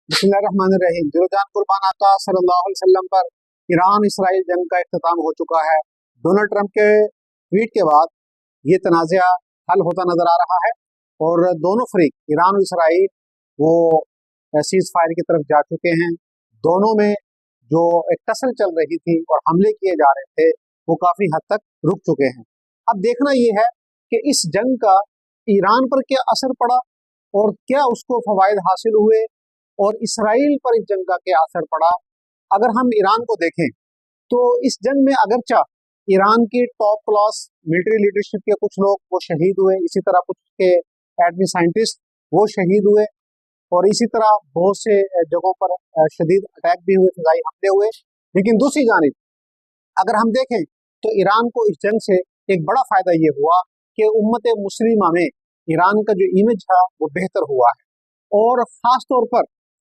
बिस्मिल्लाहिर्रहमानिर्रहीम। दिलजान कुर्बान आका सल्लल्लाहु अलैहि वसल्लम पर ईरान इसराइल जंग का इख्तिताम हो चुका है। डोनाल्ड ट्रंप के ट्वीट के बाद ये तनाज़ा हल होता नजर आ रहा है और दोनों फरीक ईरान और इसराइल वो सीज फायर की तरफ जा चुके हैं। दोनों में जो एक टसल चल रही थी और हमले किए जा रहे थे वो काफ़ी हद तक रुक चुके हैं। अब देखना ये है कि इस जंग का ईरान पर क्या असर पड़ा और क्या उसको फ़वाइद हासिल हुए और इसराइल पर इस जंग का क्या असर पड़ा। अगर हम ईरान को देखें तो इस जंग में अगरचा ईरान की टॉप क्लास मिलिट्री लीडरशिप के कुछ लोग वो शहीद हुए, इसी तरह कुछ के एटमी साइंटिस्ट वो शहीद हुए और इसी तरह बहुत से जगहों पर शदीद अटैक भी हुए, फिजाई हमले हुए। लेकिन दूसरी जानिब अगर हम देखें तो ईरान को इस जंग से एक बड़ा फायदा ये हुआ कि उम्मत मुस्लिमा में ईरान का जो इमेज है वो बेहतर हुआ है और ख़ास तौर पर